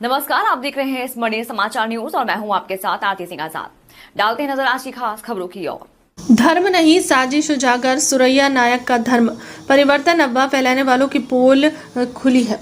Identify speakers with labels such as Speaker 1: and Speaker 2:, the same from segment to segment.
Speaker 1: नमस्कार, आप देख रहे हैं स्मरणीय समाचार न्यूज और मैं हूं आपके साथ आरती सिंह आजाद। डालते हैं नजर आज की खास खबरों की ओर।
Speaker 2: धर्म नहीं साजिश उजागर, सुरैया नायक का धर्म परिवर्तन, अफवाह फैलाने वालों की पोल खुली है।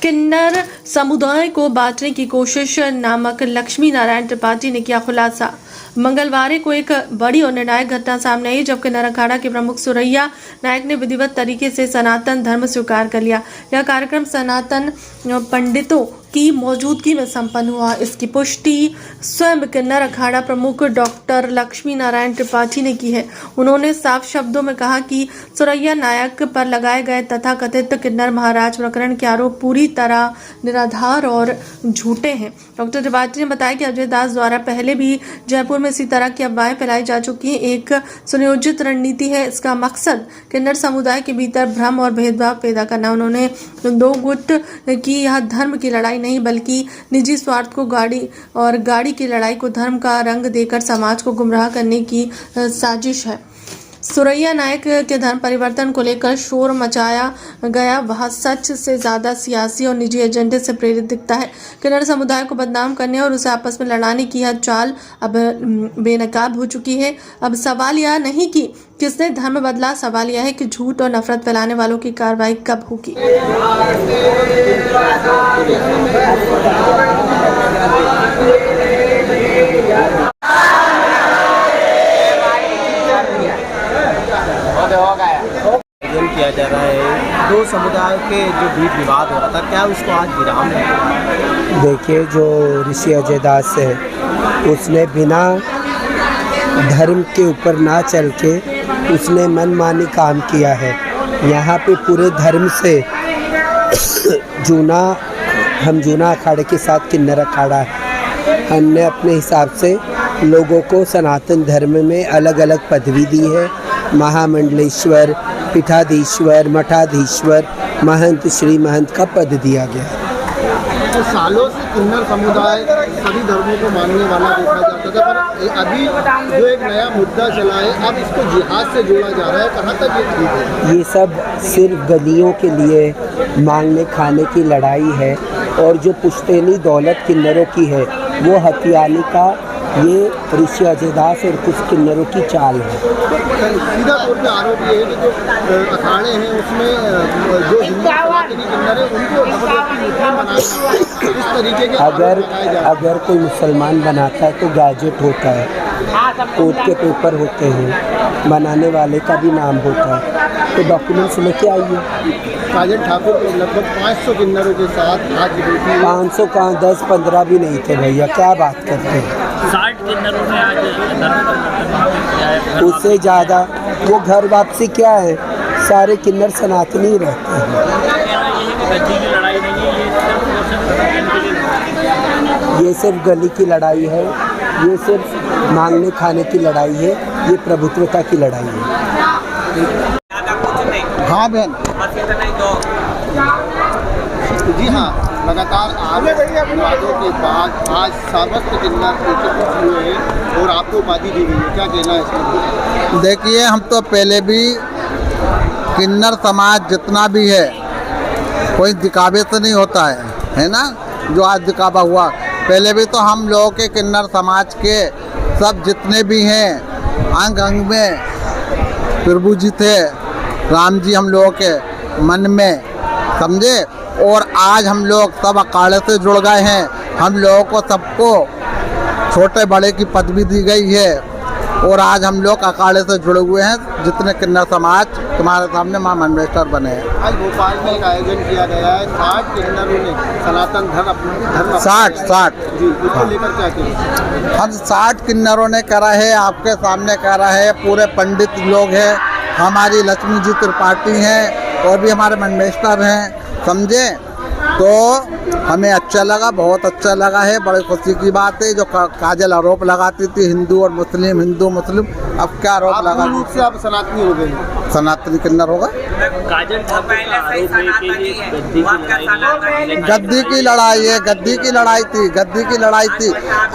Speaker 2: किन्नर समुदाय को बांटने की कोशिश नामक लक्ष्मी नारायण त्रिपाठी ने किया खुलासा। मंगलवार को एक बड़ी और निर्णायक घटना सामने आई जब किन्नर अखाड़ा के प्रमुख सुरैया नायक ने विधिवत तरीके से सनातन धर्म स्वीकार कर लिया। यह कार्यक्रम सनातन पंडितों की मौजूदगी में संपन्न हुआ। इसकी पुष्टि स्वयं किन्नर अखाड़ा प्रमुख डॉक्टर लक्ष्मी नारायण त्रिपाठी ने की है। उन्होंने साफ शब्दों में कहा कि सुरैया नायक पर लगाए गए तथाकथित किन्नर महाराज प्रकरण के आरोप पूरी तरह निराधार और झूठे हैं। डॉक्टर त्रिपाठी ने बताया कि अजय दास द्वारा पहले भी जयपुर में इसी तरह की अफवाहें फैलाई जा चुकी हैं। एक सुनियोजित रणनीति है। इसका मकसद किन्नर समुदाय के भीतर भ्रम और भेदभाव पैदा करना। उन्होंने दो गुट की यह धर्म की लड़ाई नहीं बल्कि निजी स्वार्थ को गाड़ी की लड़ाई को धर्म का रंग देकर समाज को गुमराह करने की साजिश है। सुरैया नायक के धर्म परिवर्तन को लेकर शोर मचाया गया, वह सच से ज्यादा सियासी और निजी एजेंडे से प्रेरित दिखता है। किन्नर समुदाय को बदनाम करने और उसे आपस में लड़ाने की यह चाल अब बेनकाब हो चुकी है। अब सवाल यह नहीं कि किसने धर्म बदला, सवाल यह है कि झूठ और नफरत फैलाने वालों की कार्रवाई कब होगी।
Speaker 3: किया जा रहा है दो समुदाय के जो बीच विवाद हो रहा था, क्या उसको आज विराम है?
Speaker 4: देखिए, जो ऋषि अजय दास है उसने बिना धर्म के ऊपर ना चल के उसने मनमानी काम किया है। यहाँ पे पूरे धर्म से जूना अखाड़े के साथ किन्नर अखाड़ा है। हमने अपने हिसाब से लोगों को सनातन धर्म में अलग अलग पदवी दी है। महामंडलेश्वर, पीठाधीश्वर, मठाधीश्वर, महंत, श्री महंत का पद दिया गया है।
Speaker 3: तो सालों से किन्नर समुदाय सभी धर्मों को मानने वाला देखा जाता था, पर अभी जो एक नया मुद्दा चला है, अब इसको जिहाद से जोड़ा जा रहा है, कहाँ तक ये ठीक है?
Speaker 4: ये सब सिर्फ गलियों के लिए मांगने खाने की लड़ाई है और जो पुश्तैनी दौलत किन्नरों की है वो हथियाने का ये ऋषि अजय दास और कुछ किन्नरों की चाल है।
Speaker 3: सीधा तौर पे आरोप ये है कि जो अखाड़े हैं उसमें जो हिंदू सनातनी किन्नर है उनको मुस्लिम बनाना, इस तरीके के
Speaker 4: अगर कोई मुसलमान बनाता है तो गैजेट होता है, कोर्ट के पेपर होते हैं, बनाने वाले का भी नाम होता है, तो डॉक्यूमेंट्स लेके आइए।
Speaker 3: काजल ठाकुर को लगभग 500 किन्नरों के साथ आज
Speaker 4: 500 कहाँ 10-15 भी नहीं थे भैया, क्या बात करते हैं।
Speaker 5: 60 किन्नरों ने आज किया है।
Speaker 4: उससे ज़्यादा वो घर वापसी क्या है, सारे किन्नर सनातनी रहते हैं। ये सिर्फ गली की लड़ाई है, ये सिर्फ मांगने खाने की लड़ाई है, ये प्रभुत्वता की लड़ाई है।
Speaker 3: हाँ बहन जी हाँ, लगातार विवादों के बाद आज सर्वस्व किन्नर एकत्रित हुए हैं और आपको उपाधि दी गई है, क्या कहना है इसमें?
Speaker 6: देखिए, हम तो पहले भी किन्नर समाज जितना भी है कोई दिखावे से नहीं होता है ना, जो आज दिखावा हुआ। पहले भी तो हम लोगों के किन्नर समाज के सब जितने भी हैं अंग अंग में प्रभु जी थे, राम जी हम लोगों के मन में, समझे। और आज हम लोग सब अखाड़े से जुड़ गए हैं। हम लोगों को सबको छोटे बड़े की पदवी दी गई है और आज हम लोग अखाड़े से जुड़े हुए हैं। जितने किन्नर समाज तुम्हारे सामने मां मंडलेश्वर बने हैं।
Speaker 3: आज भोपाल में एक आयोजन किया गया है, 60 किन्नरों ने सनातन धर्म
Speaker 6: 60
Speaker 3: जी, उसको लेकर क्या कहें?
Speaker 6: हम 60 किन्नरों ने करा है, आपके सामने करा है। पूरे पंडित लोग हैं, हमारी लक्ष्मी जी त्रिपाठी हैं और भी हमारे मंडलेश्वर हैं, समझे। तो हमें अच्छा लगा, बहुत अच्छा लगा है। बड़ी खुशी की बात है। जो काजल आरोप लगाती थी हिंदू और मुस्लिम, हिंदू मुस्लिम, अब क्या आरोप लगा?
Speaker 3: से आप सनातनी हो गए,
Speaker 6: सनातनी किन्नर होगा।
Speaker 5: काजल ठाकुर का आरोप है कि ये
Speaker 6: गद्दी की लड़ाई है, गद्दी की लड़ाई थी, गद्दी की लड़ाई थी।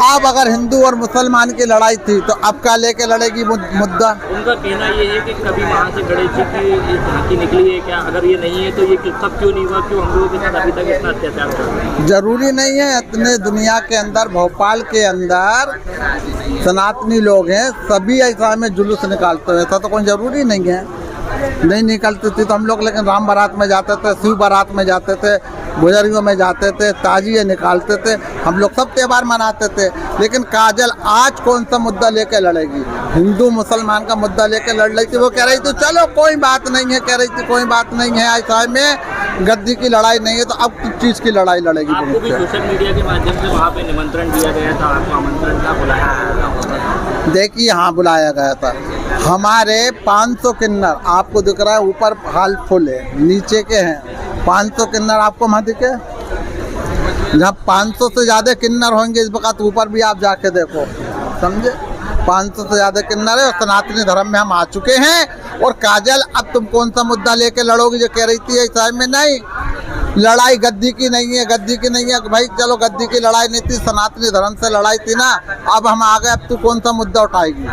Speaker 6: अब अगर हिंदू और मुसलमान की लड़ाई थी तो अब क्या लेके लड़ेगी मुद्दा?
Speaker 5: उनका कहना ये है कि कभी वहाँ से गणेश जी की ये झांकी निकली है क्या? अगर ये नहीं है तो ये सब क्यों नहीं हुआ, क्यों हम लोगों के साथ अभी तक इतना अत्याचार कर रहे हैं?
Speaker 6: जरूरी नहीं है, इतने दुनिया के अंदर, भोपाल के अंदर सनातनी लोग हैं, सभी ऐसा में जुलूस निकालते हैं, ऐसा तो कोई जरूरी नहीं है। नहीं निकलती थी तो हम लोग लेकिन राम बारात में जाते थे, शिव बारात में जाते थे, गुजरियों में जाते थे, ताजिए निकालते थे, हम लोग सब त्यौहार मनाते थे। लेकिन काजल आज कौन सा मुद्दा लेके लड़ेगी? हिंदू मुसलमान का मुद्दा लेके लड़ रही थी। वो कह रही थी चलो कोई बात नहीं है, कह रही थी कोई बात नहीं है, ऐसा में गद्दी की लड़ाई नहीं है तो अब किस चीज़ की लड़ाई लड़ेगी?
Speaker 5: आपको भी सोशल मीडिया के माध्यम से वहाँ पे निमंत्रण दिया गया था, आपको आमंत्रण था, बुलाया गया था?
Speaker 6: देखिए हाँ, बुलाया गया था। हमारे 500 किन्नर आपको दिख रहा है, ऊपर हाल फुल है, नीचे के हैं 500 किन्नर आपको वहाँ दिखे? जहाँ 500 से ज़्यादा किन्नर होंगे इस वक्त, ऊपर भी आप जाके देखो, समझे? 500 से ज़्यादा किन्नर है और सनातनी धर्म में हम आ चुके हैं। और काजल अब तुम कौन सा मुद्दा लेके लड़ोगी? जो कह रही थी इस में नहीं, लड़ाई गद्दी की नहीं है, गद्दी की नहीं है। भाई चलो गद्दी की लड़ाई नहीं थी, सनातनी धर्म से लड़ाई थी ना, अब हम आ गए, अब तू कौन सा मुद्दा उठाएगी?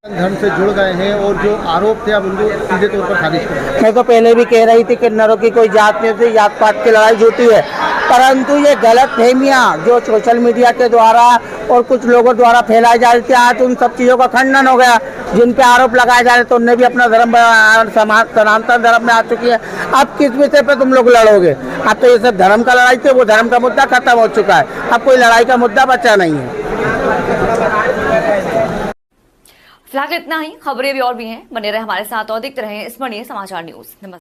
Speaker 3: धर्म से जुड़ गए हैं और जो आरोप थे अब उनको सीधे तौर पर खारिज कर।
Speaker 7: मैं तो पहले भी कह रही थी किन्नरों की कोई जात नहीं होती, जात पात की लड़ाई झूठी है, परंतु ये गलत फहमियाँ जो सोशल मीडिया के द्वारा और कुछ लोगों द्वारा फैलाई जा रही थी, आज उन सब चीज़ों का खंडन हो गया। जिन पे आरोप लगाए जा रहे थे उनने भी अपना धर्म सनातन धर्म में आ चुकी है। अब किस विषय पे तुम लोग लड़ोगे? अब तो ये सब धर्म का लड़ाई थी, वो धर्म का मुद्दा खत्म हो चुका है, अब कोई लड़ाई का मुद्दा बचा नहीं है।
Speaker 1: फिलहाल इतना ही। खबरें भी और भी हैं, बने रहे हमारे साथ और देखते रहें स्मरणीय समाचार न्यूज। नमस्कार।